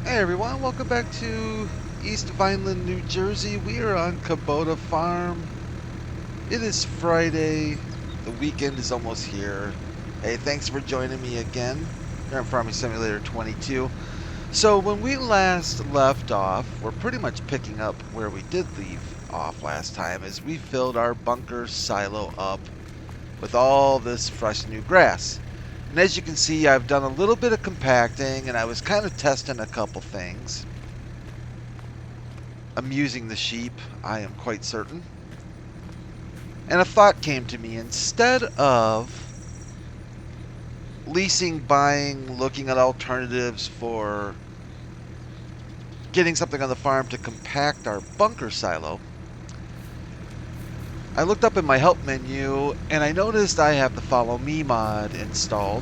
Hey everyone, welcome back to East Vineland, New Jersey. We are on Kubota Farm. It is Friday. The weekend is almost here. Hey, thanks for joining me again here on Farming Simulator 22. So when we last left off, we're pretty much picking up where we did leave off last time as we filled our bunker silo up with all this fresh new grass. And as you can see, I've done a little bit of compacting and I was kind of testing a couple things. Amusing the sheep, I am quite certain. And a thought came to me. Instead of leasing, buying, looking at alternatives for getting something on the farm to compact our bunker silo, I looked up in my help menu and I noticed I have the Follow Me mod installed.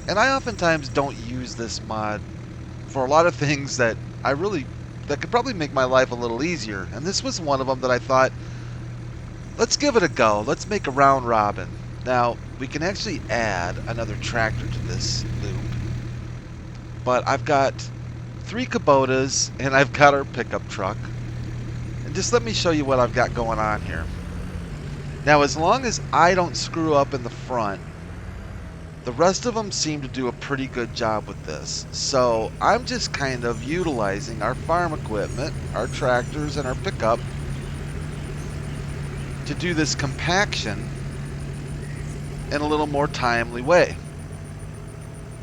And I oftentimes don't use this mod for a lot of things that could probably make my life a little easier. And this was one of them that I thought, let's give it a go. Let's make a round robin. Now, we can actually add another tractor to this loop. But I've got 3 Kubotas and I've got our pickup truck. And just let me show you what I've got going on here. Now, as long as I don't screw up in the front, the rest of them seem to do a pretty good job with this. So I'm just kind of utilizing our farm equipment, our tractors, and our pickup to do this compaction in a little more timely way.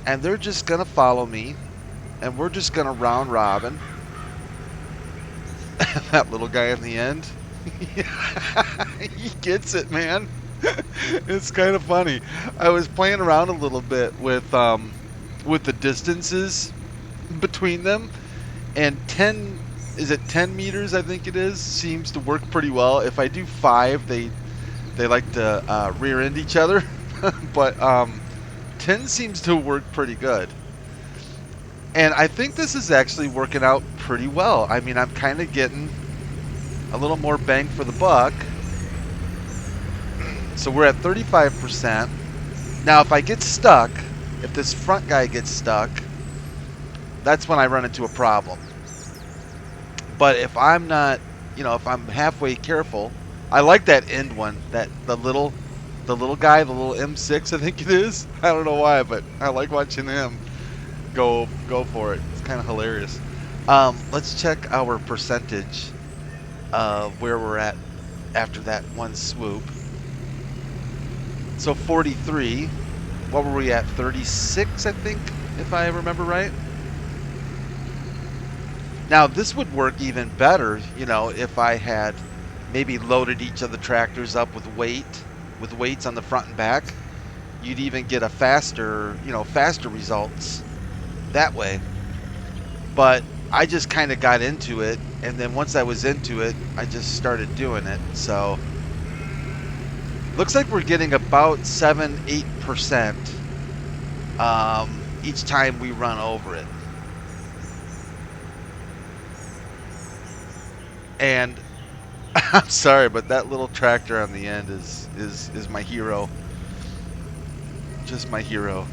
And they're just going to follow me, and we're just going to round robin. That little guy in the end, he gets it, man. It's kind of funny. I was playing around a little bit with the distances between them, and 10 meters, I think it is, seems to work pretty well. If I do 5, they like to rear end each other, but 10 seems to work pretty good. And I think this is actually working out pretty well. I mean, I'm kind of getting a little more bang for the buck. So we're at 35%. Now, if I get stuck, if this front guy gets stuck, that's when I run into a problem. But if I'm not, if I'm halfway careful, I like that end one, the little guy, the little M6, I think it is. I don't know why, but I like watching him go for it. It's kind of hilarious. Let's check our percentage of where we're at after that one swoop. So 43. What were we at? 36, I think, if I remember right. Now, this would work even better, if I had maybe loaded each of the tractors up with weights on the front and back. You'd even get a faster results that way. But I just kind of got into it, and then once I was into it, I just started doing it. So looks like we're getting about 7-8% each time we run over it. And I'm sorry, but that little tractor on the end is my hero. Just my hero.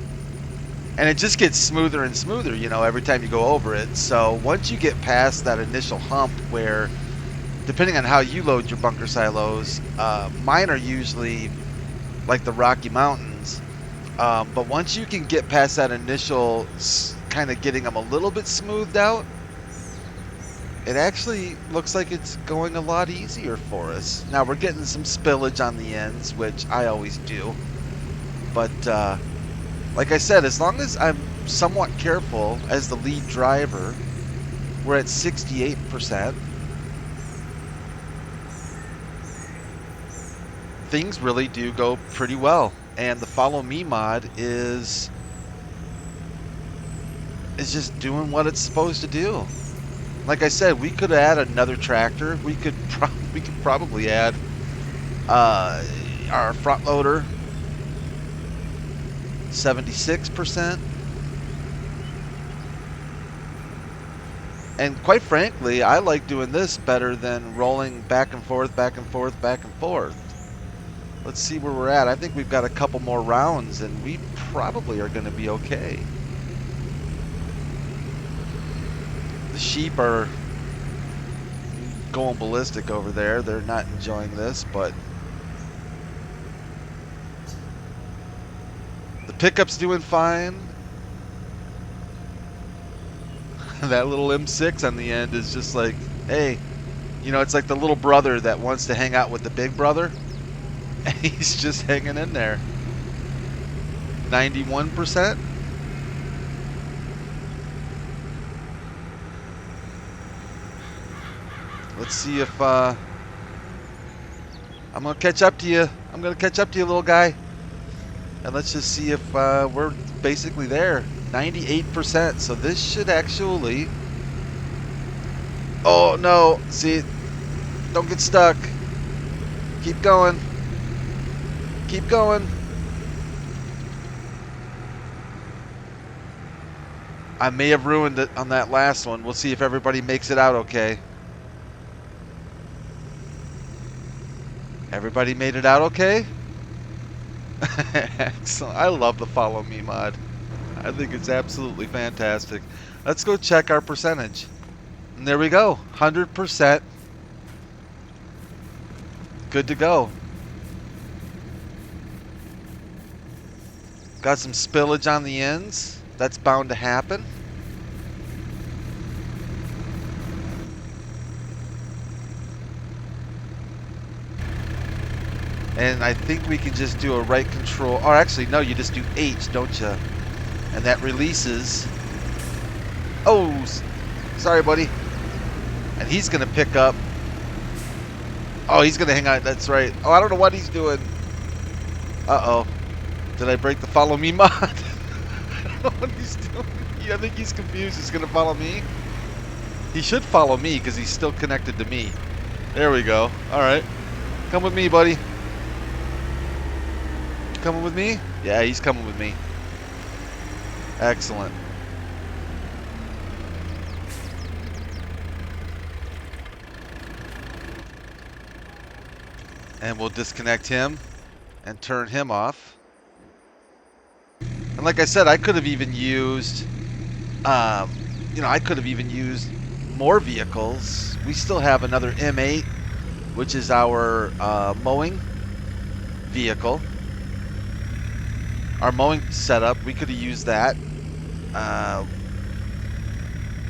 And it just gets smoother and smoother, every time you go over it. So once you get past that initial hump where, depending on how you load your bunker silos, mine are usually like the Rocky Mountains. But once you can get past that initial kind of getting them a little bit smoothed out, it actually looks like it's going a lot easier for us. Now we're getting some spillage on the ends, which I always do. But like I said, as long as I'm somewhat careful as the lead driver, we're at 68%. Things really do go pretty well, and the Follow Me mod is just doing what it's supposed to do. Like I said, we could add another tractor. We could probably add our front loader, 76%. And quite frankly, I like doing this better than rolling back and forth, back and forth, back and forth. Let's see where we're at. I think we've got a couple more rounds and we probably are going to be okay. The sheep are going ballistic over there. They're not enjoying this, but the pickup's doing fine. That little M6 on the end is just like, hey, you know, it's like the little brother that wants to hang out with the big brother. And he's just hanging in there. 91%. Let's see if I'm gonna catch up to you. I'm gonna catch up to you, little guy. And let's just see if we're basically there. 98%. So this should actually... Oh, no. See, don't get stuck. Keep going. Keep going. I may have ruined it on that last one. We'll see if everybody makes it out okay. Everybody made it out okay? Excellent. I love the follow me mod. I think it's absolutely fantastic. Let's go check our percentage. And there we go. 100%. Good to go. Got some spillage on the ends. That's bound to happen. And I think we can just do a right control. Or actually, no, you just do H, don't you? And that releases. Oh, sorry, buddy. And he's going to pick up. Oh, he's going to hang out. That's right. Oh, I don't know what he's doing. Uh-oh. Did I break the follow me mod? I don't know what he's doing. I think he's confused. He's going to follow me. He should follow me because he's still connected to me. There we go. All right. Come with me, buddy. Coming with me? Yeah, he's coming with me. Excellent. And we'll disconnect him and turn him off. And like I said, I could have even used, I could have even used more vehicles. We still have another M8, which is our mowing vehicle. Our mowing setup, we could have used that.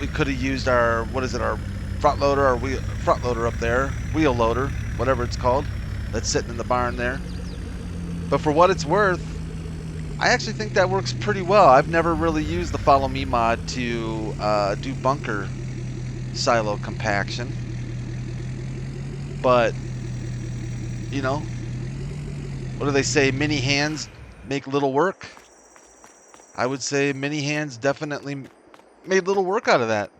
We could have used our, our front loader, our front loader up there, wheel loader, whatever it's called, that's sitting in the barn there. But for what it's worth, I actually think that works pretty well. I've never really used the follow me mod to do bunker silo compaction. But, you know, what do they say? Many hands make little work. I would say many hands definitely made little work out of that.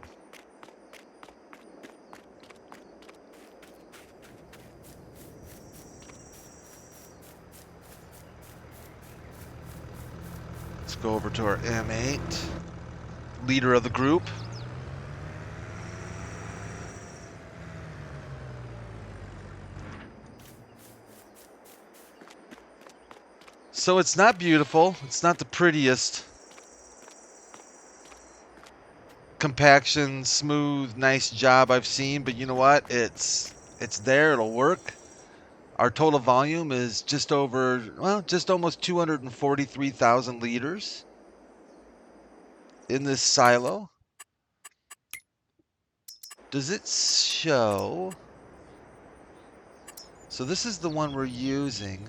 Let's go over to our M8, leader of the group. So it's not beautiful. It's not the prettiest. Compaction, smooth, nice job I've seen, but you know what? It's there. It'll work. Our total volume is just over, well, just almost 243,000 liters in this silo. Does it show? So this is the one we're using.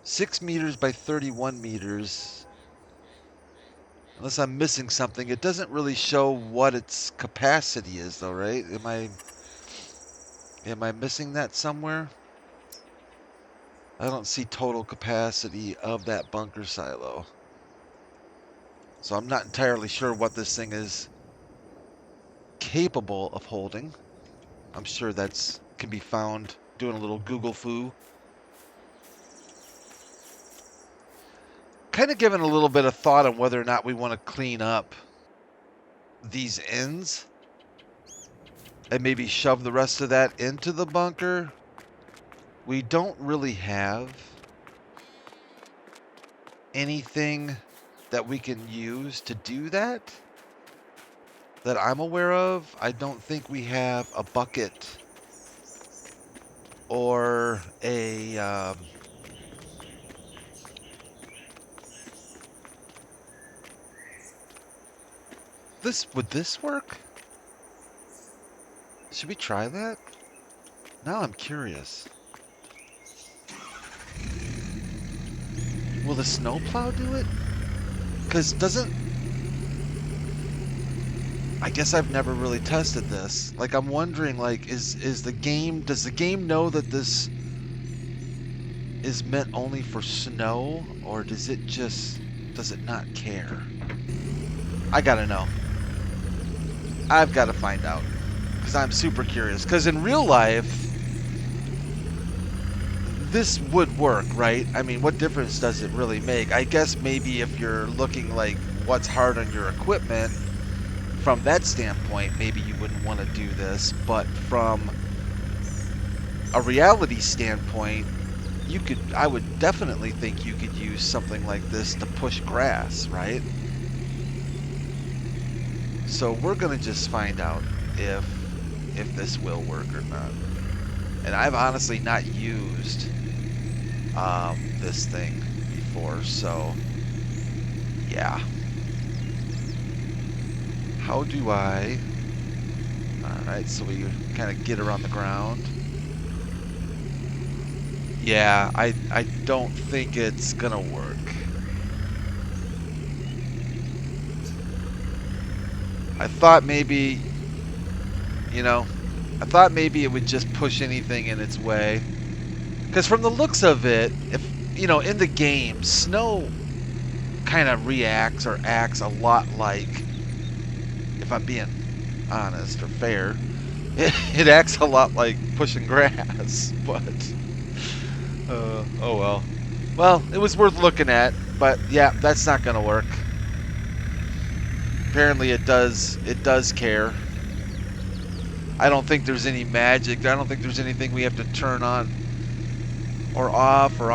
6 meters by 31 meters. Unless I'm missing something, it doesn't really show what its capacity is, though, right? Am I missing that somewhere? I don't see total capacity of that bunker silo. So I'm not entirely sure what this thing is capable of holding. I'm sure that's can be found doing a little Google foo. Kind of giving a little bit of thought on whether or not we want to clean up these ends and maybe shove the rest of that into the bunker. We don't really have anything that we can use to do that. that I'm aware of, I don't think we have a bucket or a would this work? Should we try that? Now I'm curious. Will the snowplow do it? Because doesn't... I guess I've never really tested this. Like, I'm wondering, like, is the game... Does the game know that this is meant only for snow? Or does it just... Does it not care? I gotta know. I've got to find out. Because I'm super curious. Because in real life... This would work, right? I mean, what difference does it really make? I guess maybe if you're looking like what's hard on your equipment, from that standpoint, maybe you wouldn't want to do this. But from a reality standpoint, I would definitely think you could use something like this to push grass, right? So we're gonna just find out if this will work or not. And I've honestly not used this thing before, so yeah. How do I... Alright, so we kind of get her on the ground. Yeah, I don't think it's gonna work. I thought maybe, you know, I thought maybe it would just push anything in its way. Because from the looks of it, if, you know, in the game, snow kind of reacts or acts a lot like, if I'm being honest or fair, it acts a lot like pushing grass, but, oh well. Well, it was worth looking at, but yeah, that's not going to work. Apparently it does care. I don't think there's any magic. I don't think there's anything we have to turn on or off or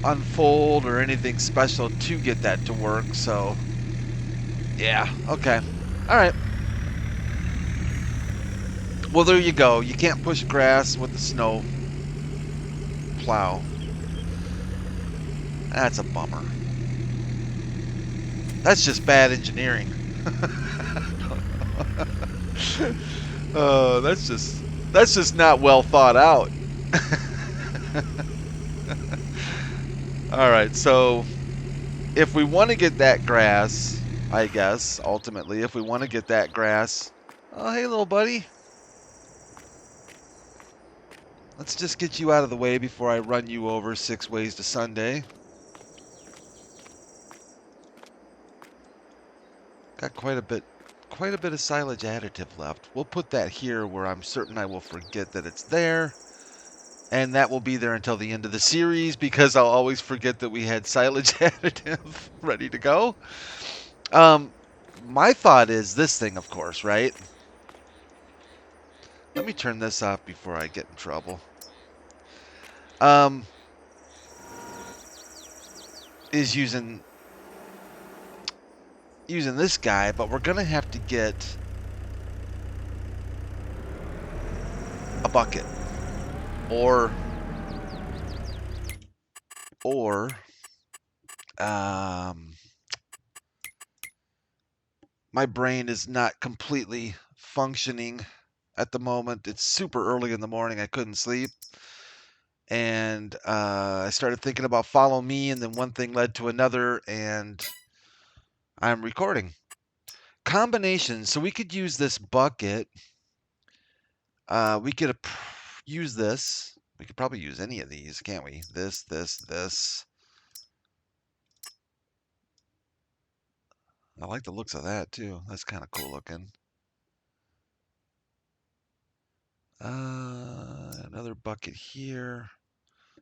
unfold or anything special to get that to work. So, yeah, okay. All right. Well, there you go. You can't push grass with the snow plow. That's a bummer. That's just bad engineering. Oh, that's just not well thought out. All right, so if we want to get that grass, I guess, ultimately, if we want to get that grass, oh, hey, little buddy. Let's just get you out of the way before I run you over 6 ways to Sunday. Got quite a bit of silage additive left. We'll put that here where I'm certain I will forget that it's there. And that will be there until the end of the series because I'll always forget that we had silage additive ready to go. My thought is this thing, of course, right? Let me turn this off before I get in trouble. Is using this guy, but we're gonna have to get a bucket or my brain is not completely functioning at the moment. It's super early in the morning. I couldn't sleep. And I started thinking about Follow Me, and then one thing led to another, and I'm recording. Combination. So we could use this bucket. We could use this. We could probably use any of these, can't we? This. I like the looks of that, too. That's kind of cool looking. Another bucket here.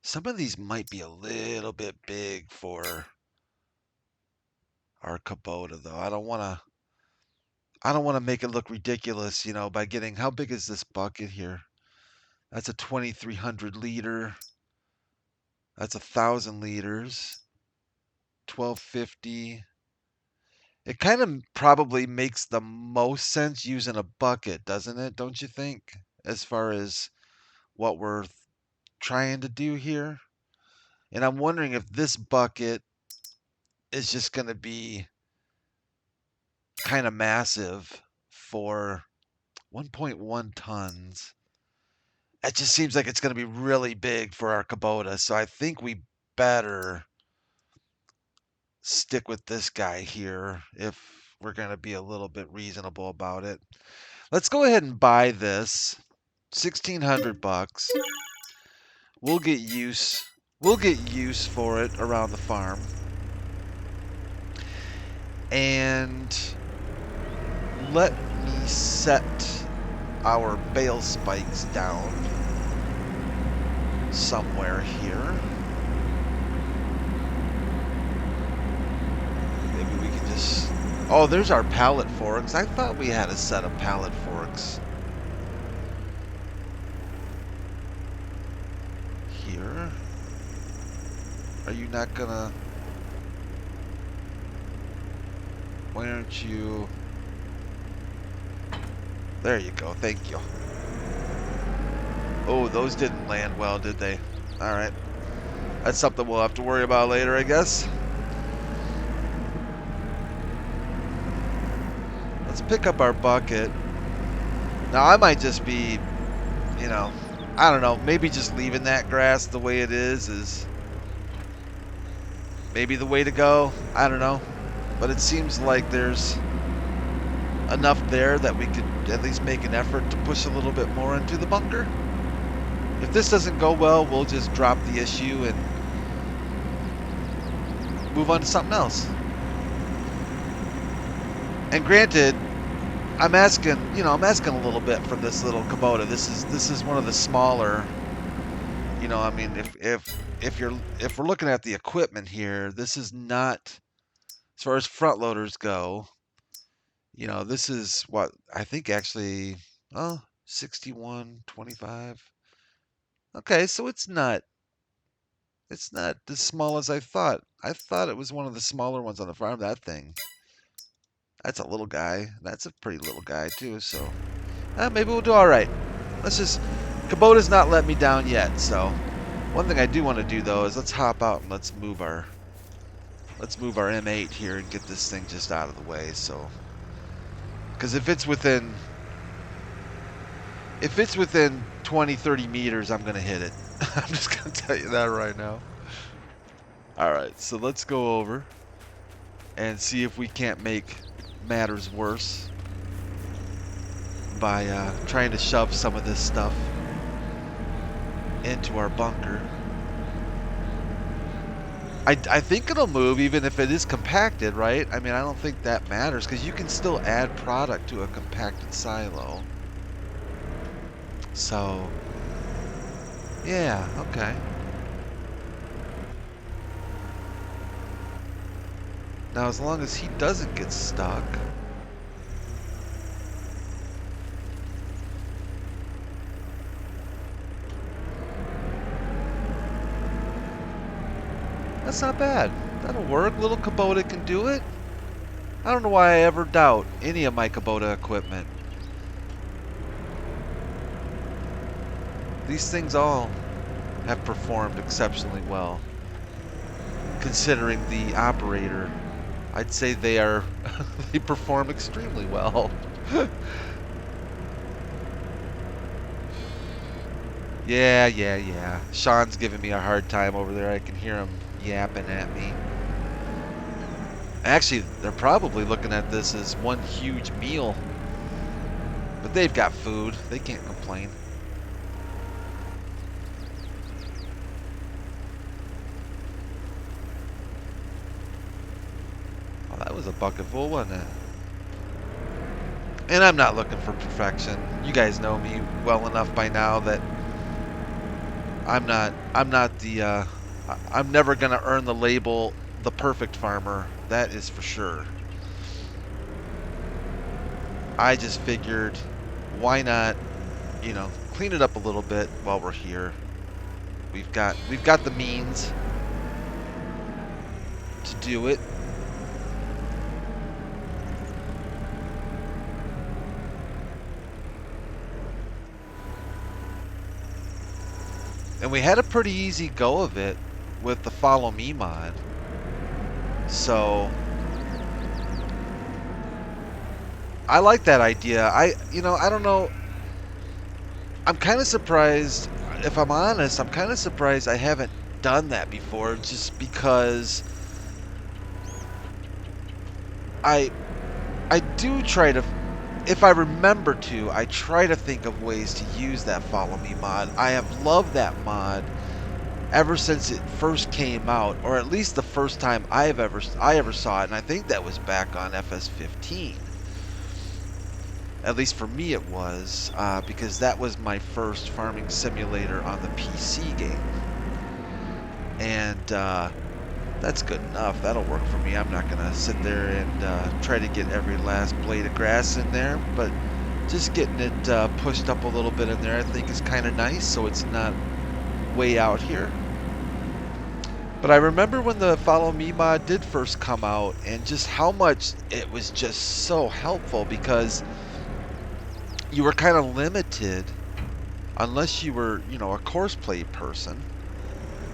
Some of these might be a little bit big for our Kubota, though. I don't want to make it look ridiculous, you know, by getting... How big is this bucket here? That's a 2,300 liter. That's 1,000 liters. 1,250. It kind of probably makes the most sense using a bucket, doesn't it? Don't you think? As far as what we're trying to do here. And I'm wondering if this bucket is just going to be kind of massive for 1.1 tons. It just seems like it's going to be really big for our Kubota. So I think we better stick with this guy here if we're going to be a little bit reasonable about it. Let's go ahead and buy this. 1,600 bucks. We'll get use for it around the farm. And let me set our bale spikes down somewhere here. Maybe we can just... Oh, there's our pallet forks. I thought we had a set of pallet forks here. Are you not gonna... Why aren't you... There you go. Thank you. Oh, those didn't land well, did they? Alright. That's something we'll have to worry about later, I guess. Let's pick up our bucket. Now, I might just be, you know, I don't know, maybe just leaving that grass the way it is maybe the way to go. I don't know. But it seems like there's enough there that we could at least make an effort to push a little bit more into the bunker. If this doesn't go well, we'll just drop the issue and move on to something else. And granted, I'm asking a little bit from this little Kubota. This is one of the smaller, you know, I mean, if we're looking at the equipment here, this is not, as far as front loaders go, you know, this is what I think actually, 6125. Okay, so it's not as small as I thought. I thought it was one of the smaller ones on the farm. That thing. That's a little guy. That's a pretty little guy too, so maybe we'll do all right. Let's just... Kubota's not let me down yet, so one thing I do want to do though is let's hop out and let's move our M8 here and get this thing just out of the way. So, because if it's within 20, 30 meters, I'm gonna hit it. I'm just gonna tell you that right now. All right, so let's go over and see if we can't make matters worse by trying to shove some of this stuff into our bunker. I think it'll move even if it is compacted, right? I mean, I don't think that matters because you can still add product to a compacted silo. So, yeah, okay. Now, as long as he doesn't get stuck. That's not bad. That'll work. Little Kubota can do it. I don't know why I ever doubt any of my Kubota equipment. These things all have performed exceptionally well. Considering the operator, I'd say they perform extremely well. Yeah. Sean's giving me a hard time over there. I can hear him yapping at me. Actually, they're probably looking at this as one huge meal. But they've got food. They can't complain. Oh, that was a bucket full, wasn't it? And I'm not looking for perfection. You guys know me well enough by now that I'm never gonna earn the label the perfect farmer. That is for sure. I just figured, why not, you know, clean it up a little bit while we're here. We've got the means to do it. And we had a pretty easy go of it with the Follow Me mod. So I like that idea. I don't know. I'm kind of surprised, if I'm honest, I'm kind of surprised I haven't done that before, just because I do try to, if I remember to, I try to think of ways to use that Follow Me mod. I have loved that mod ever since it first came out, or at least the first time I ever saw it, and I think that was back on FS15. At least for me it was, because that was my first farming simulator on the PC game. And that's good enough. That'll work for me. I'm not going to sit there and try to get every last blade of grass in there, but just getting it pushed up a little bit in there I think is kind of nice, so it's not way out here. But I remember when the Follow Me mod did first come out, and just how much it was just so helpful, because you were kind of limited unless you were, a Courseplay person.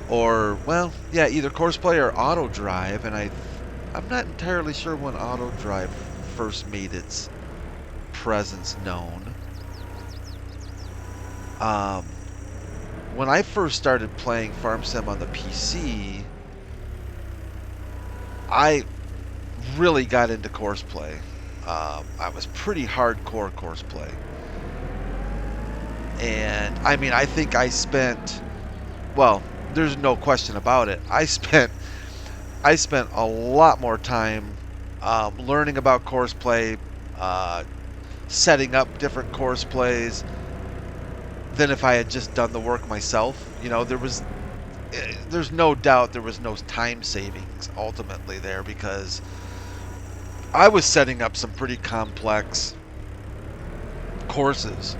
Or, well, yeah, either Courseplay or Auto Drive, and I'm not entirely sure when Auto Drive first made its presence known. When I first started playing Farm Sim on the PC, I really got into Courseplay. I was pretty hardcore Courseplay. And, I mean, I think I spent, well, there's no question about it. I spent a lot more time learning about Courseplay, setting up different Courseplays, than if I had just done the work myself. There's no doubt there was no time savings ultimately there, because I was setting up some pretty complex courses,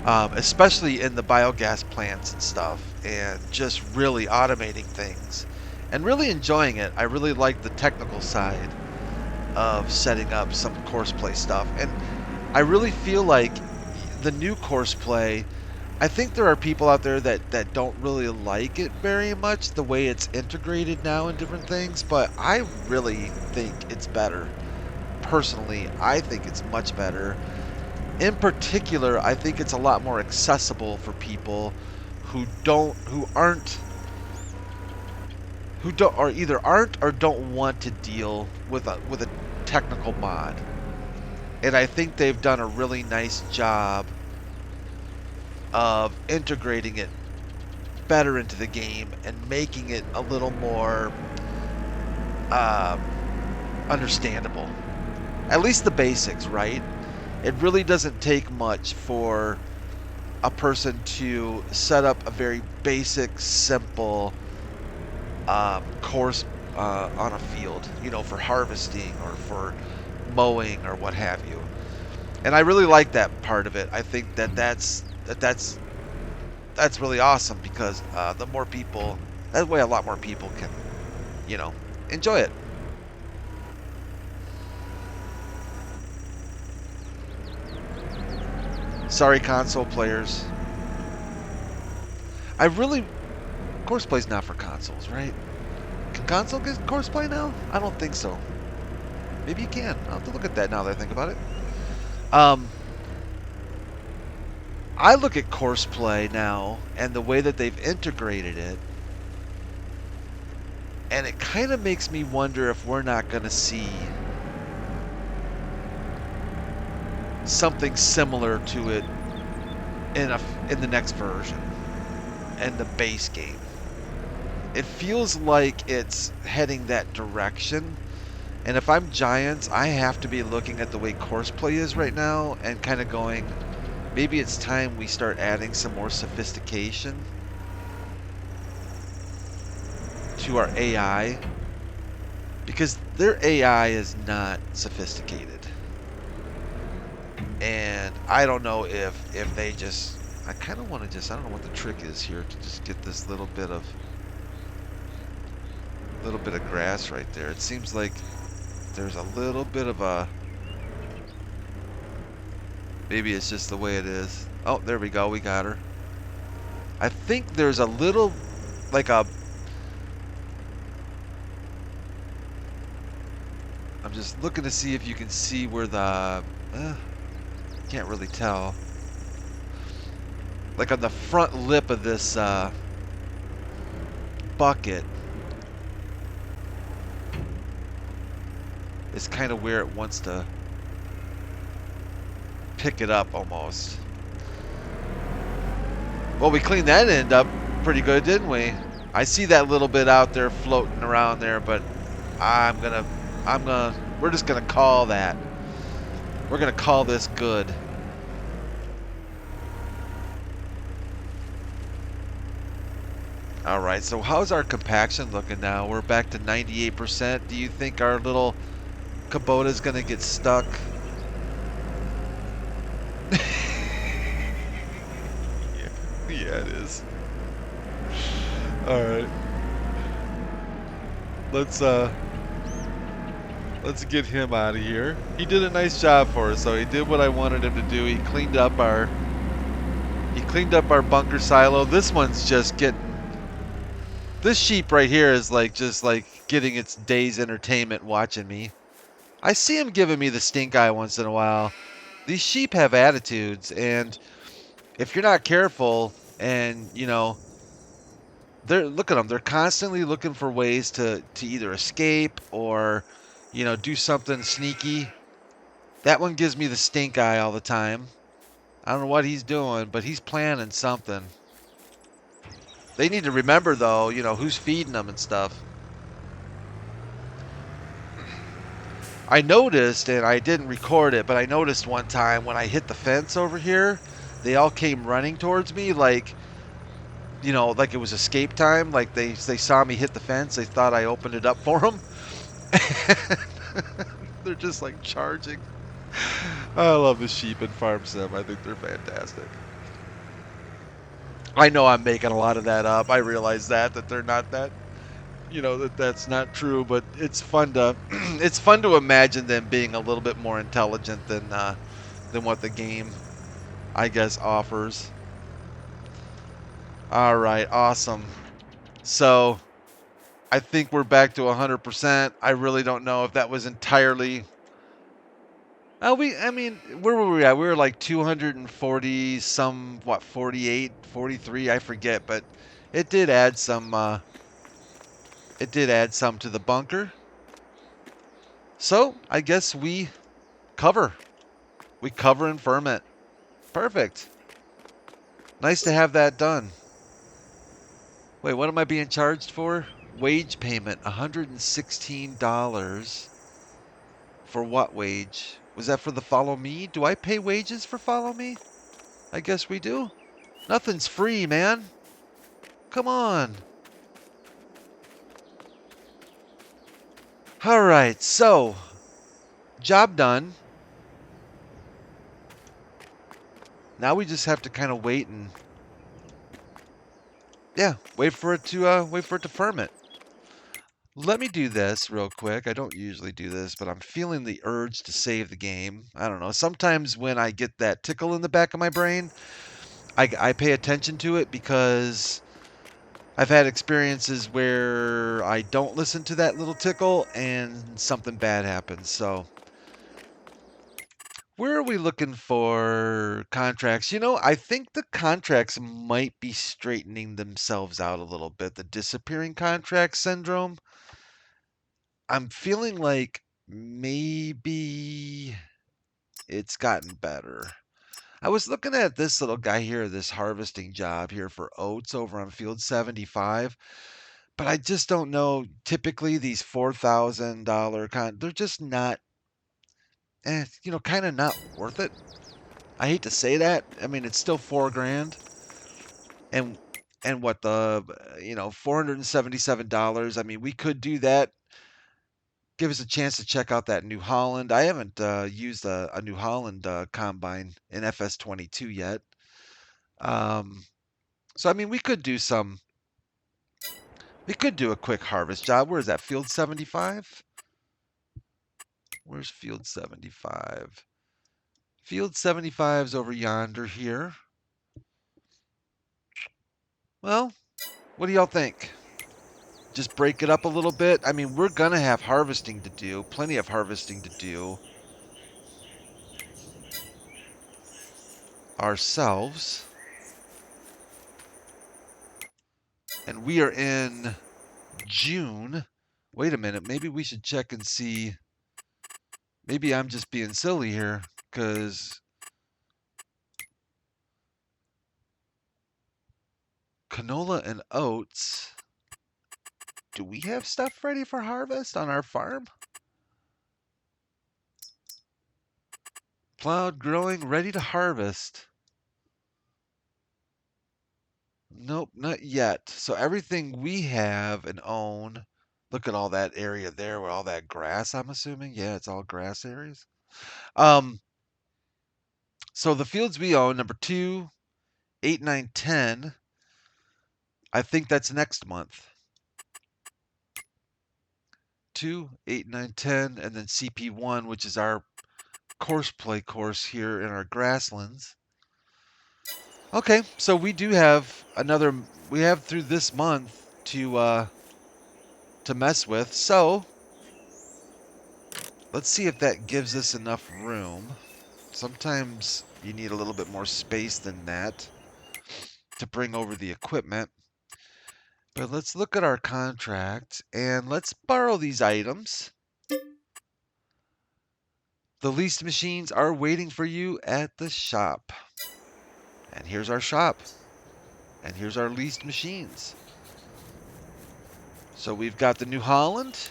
especially in the biogas plants and stuff, and just really automating things and really enjoying it. I really like the technical side of setting up some Courseplay stuff, and I really feel like the new Courseplay, I think there are people out there that don't really like it very much, the way it's integrated now in different things, but I really think it's better. Personally, I think it's much better. In particular, I think it's a lot more accessible for people who either aren't or don't want to deal with a technical mod. And I think they've done a really nice job of integrating it better into the game and making it a little more understandable. At least the basics, right? It really doesn't take much for a person to set up a very basic, simple course on a field, for harvesting or for mowing or what have you. And I really like that part of it. I think that's really awesome, because the more people, that way a lot more people can, enjoy it. Sorry, console players. Coursplay's not for consoles, right? Can console get Courseplay now? I don't think so. Maybe you can. I'll have to look at that now that I think about it. I look at Courseplay now and the way that they've integrated it, and it kind of makes me wonder if we're not going to see something similar to it in the next version, in the base game. It feels like it's heading that direction, and if I'm Giants, I have to be looking at the way Courseplay is right now and kind of going, maybe it's time we start adding some more sophistication to our AI, because their AI is not sophisticated. And I don't know if they just, I kind of want to I don't know what the trick is here to just get this little bit of grass right there. It seems like there's a little bit of a, maybe it's just the way it is. Oh, there we go. We got her. I think there's a little, like a... I'm just looking to see if you can see where the... can't really tell. Like on the front lip of this bucket is kind of where it wants to pick it up almost. Well, we cleaned that end up pretty good, didn't we? I see that little bit out there floating around there, but we're just gonna call that. We're gonna call this good. All right, so how's our compaction looking now? We're back to 98%. Do you think our little Kubota is gonna get stuck? Yeah, it is. All right. Let's get him out of here. He did a nice job for us, so he did what I wanted him to do. He cleaned up our bunker silo. This one's just getting... This sheep right here is like just like getting its day's entertainment watching me. I see him giving me the stink eye once in a while. These sheep have attitudes, and if you're not careful, and look at them. They're constantly looking for ways to either escape or, do something sneaky. That one gives me the stink eye all the time. I don't know what he's doing, but he's planning something. They need to remember, though, who's feeding them and stuff. I noticed, and I didn't record it, but I noticed one time when I hit the fence over here, they all came running towards me like, like it was escape time. Like they saw me hit the fence. They thought I opened it up for them. They're just like charging. I love the sheep in Farm Sim. I think they're fantastic. I know I'm making a lot of that up. I realize that they're not that, that's not true, but it's fun to it's fun to imagine them being a little bit more intelligent than what the game, I guess, offers. All right, awesome. So I think we're back to 100%. I really don't know if that was entirely... I mean, where were we at? We were like 240 some, 48, 43, I forget, but it did add some, to the bunker. So I guess we cover. We cover and ferment. Perfect. Nice to have that done. Wait, what am I being charged for? Wage payment, $116. For what wage? Was that for the Follow Me? Do I pay wages for Follow Me? I guess we do. Nothing's free, man. Come on. All right, so job done. Now we just have to kind of wait and wait for it to ferment. Let me do this real quick. I don't usually do this, but I'm feeling the urge to save the game. I don't know. Sometimes when I get that tickle in the back of my brain, I pay attention to it because I've had experiences where I don't listen to that little tickle and something bad happens. So where are we looking for contracts? I think the contracts might be straightening themselves out a little bit. The disappearing contract syndrome. I'm feeling like maybe it's gotten better. I was looking at this little guy here, this harvesting job here for oats over on field 75, but I just don't know. Typically, these $4,000 they're just not, kind of not worth it. I hate to say that. I mean, it's still $4,000, and what the, $477. I mean, we could do that. Give us a chance to check out that New Holland. I haven't used a New Holland combine in FS22 yet. So I mean, we could do a quick harvest job. Where is that? Field 75? Where's Field 75? Field 75's over yonder here. Well, what do y'all think? Just break it up a little bit? I mean, we're going to have harvesting to do. Plenty of harvesting to do. Ourselves. And we are in June. Wait a minute. Maybe we should check and see. Maybe I'm just being silly here. Because canola and oats. Do we have stuff ready for harvest on our farm? Plowed, growing, ready to harvest. Nope, not yet. So everything we have and own, look at all that area there with all that grass, I'm assuming. Yeah, it's all grass areas. So the fields we own, number 2, 8, 9, 10, I think that's next month. 2, 8, 9, 10, and then CP1, which is our course play course here in our grasslands. Okay, so we do have we have through this month to mess with. So let's see if that gives us enough room. Sometimes you need a little bit more space than that to bring over the equipment. But let's look at our contract and let's borrow these items. The leased machines are waiting for you at the shop. And here's our shop. And here's our leased machines. So we've got the New Holland.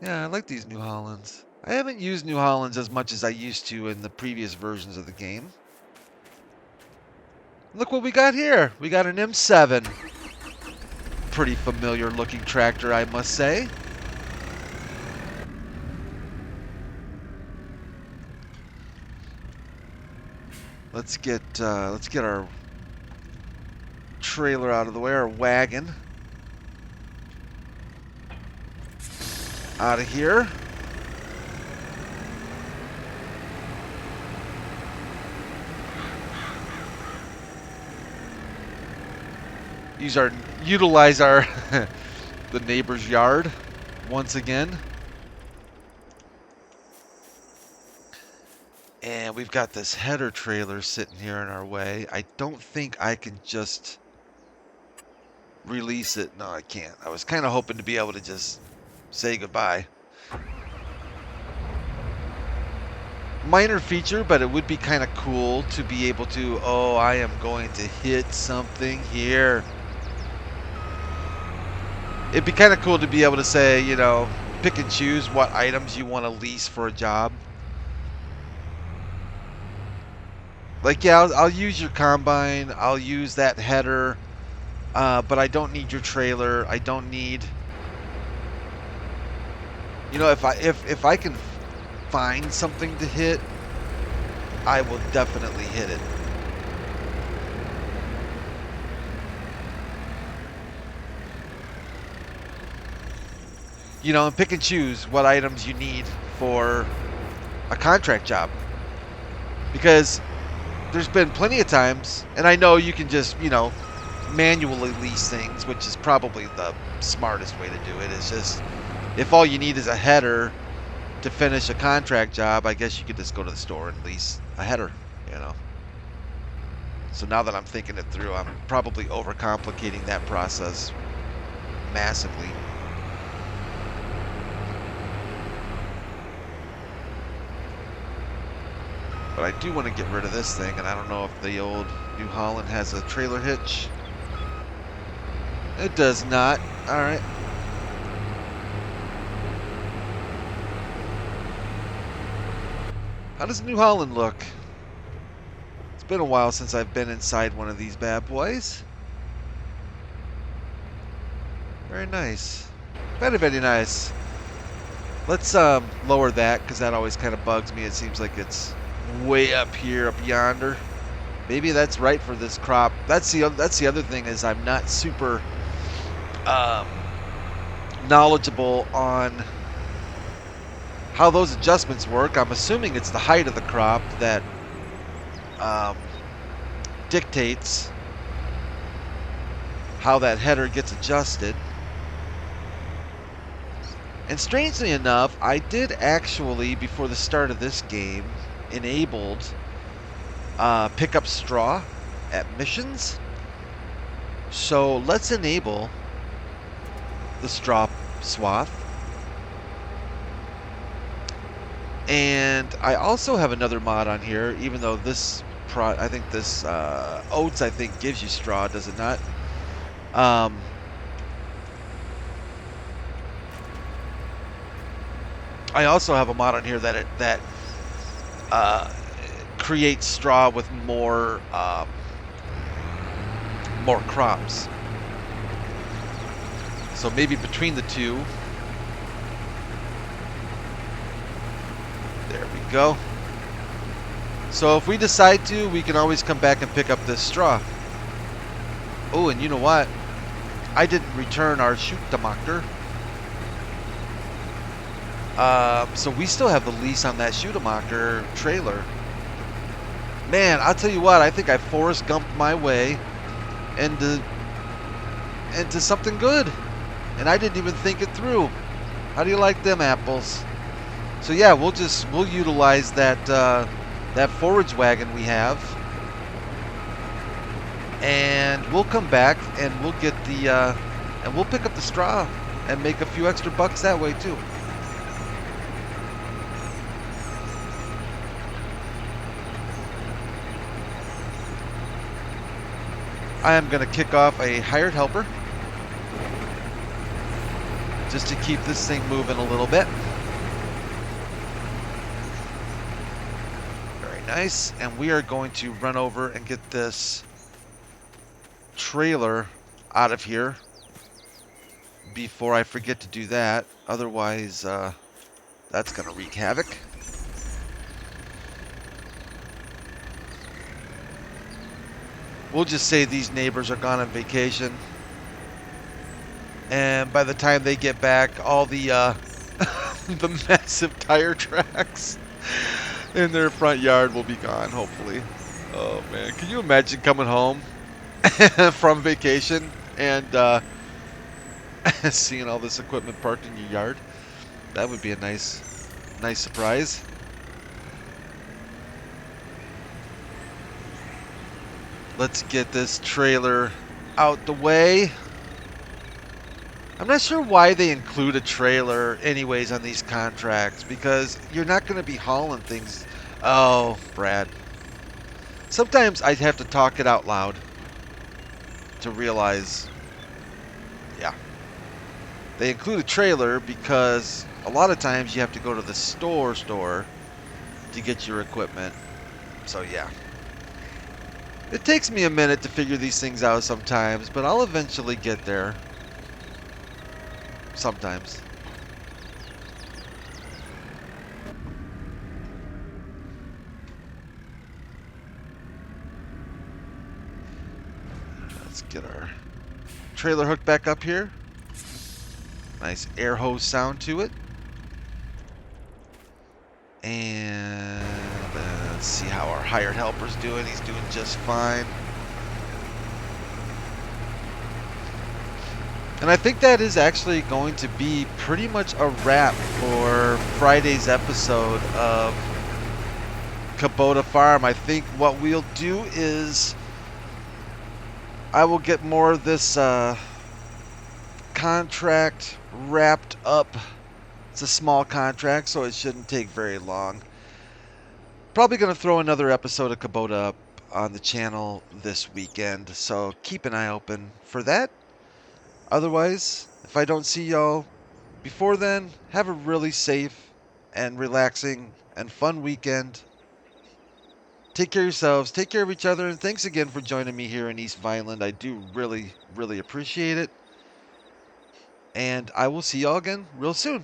Yeah, I like these New Hollands. I haven't used New Hollands as much as I used to in the previous versions of the game. Look what we got here. We got an M7. Pretty familiar looking tractor, I must say. Let's get our trailer out of the way, our wagon out of here. Utilize our the neighbor's yard once again. And we've got this header trailer sitting here in our way. I don't think I can just release it. No, I can't. I was kind of hoping to be able to just say goodbye. Minor feature, but it would be kind of cool to be able to, oh, I am going to hit something here. It'd be kind of cool to be able to say, you know, pick and choose what items you want to lease for a job. Like, yeah, I'll use your combine. I'll use that header. But I don't need your trailer. I don't need... You know, if I can find something to hit, I will definitely hit it. You know, and pick and choose what items you need for a contract job. Because there's been plenty of times, and I know you can just, you know, manually lease things, which is probably the smartest way to do it. It's just, if all you need is a header to finish a contract job, I guess you could just go to the store and lease a header, you know. So now that I'm thinking it through, I'm probably overcomplicating that process massively. But I do want to get rid of this thing, and I don't know if the old New Holland has a trailer hitch. It does not. All right. How does New Holland look? It's been a while since I've been inside one of these bad boys. Very nice. Very, very nice. Let's lower that, because that always kind of bugs me. It seems like it's way up here, up yonder. Maybe that's right for this crop. That's the other thing, is I'm not super knowledgeable on how those adjustments work. I'm assuming it's the height of the crop that dictates how that header gets adjusted. And strangely enough, I did actually, before the start of this game, enabled pick up straw at missions. So let's enable the straw swath. And I also have another mod on here, even though this I think this oats, I think, gives you straw, does it not? I also have a mod on here that creates straw with more crops. So maybe between the two. There we go. So if we decide to, we can always come back and pick up this straw. Oh, and you know what? I didn't return our Schutemacher. So we still have the lease on that Schutemacher trailer. Man, I'll tell you what, I think I Forrest Gumped my way into something good. And I didn't even think it through. How do you like them apples? So yeah, we'll utilize that that forage wagon we have, and we'll come back and we'll get the and we'll pick up the straw and make a few extra bucks that way too. I am going to kick off a hired helper just to keep this thing moving a little bit. Very nice. And we are going to run over and get this trailer out of here before I forget to do that. Otherwise, that's going to wreak havoc. We'll just say these neighbors are gone on vacation. And by the time they get back, all the the massive tire tracks in their front yard will be gone, hopefully. Oh, man. Can you imagine coming home from vacation and seeing all this equipment parked in your yard? That would be a nice surprise. Let's get this trailer out the way. I'm not sure why they include a trailer anyways on these contracts, because you're not going to be hauling things. Oh, Brad. Sometimes I have to talk it out loud to realize, yeah. They include a trailer because a lot of times you have to go to the store to get your equipment. So, yeah. It takes me a minute to figure these things out sometimes, but I'll eventually get there. Sometimes. Let's get our trailer hooked back up here. Nice air hose sound to it. And let's see how our hired helper's doing. He's doing just fine. And I think that is actually going to be pretty much a wrap for Friday's episode of Kubota Farm. I think what we'll do is I will get more of this contract wrapped up. It's a small contract, so it shouldn't take very long. Probably going to throw another episode of Kubota up on the channel this weekend, so keep an eye open for that. Otherwise, if I don't see y'all before then, have a really safe and relaxing and fun weekend. Take care of yourselves, take care of each other, and thanks again for joining me here in East Vineland. I do really, really appreciate it. And I will see y'all again real soon.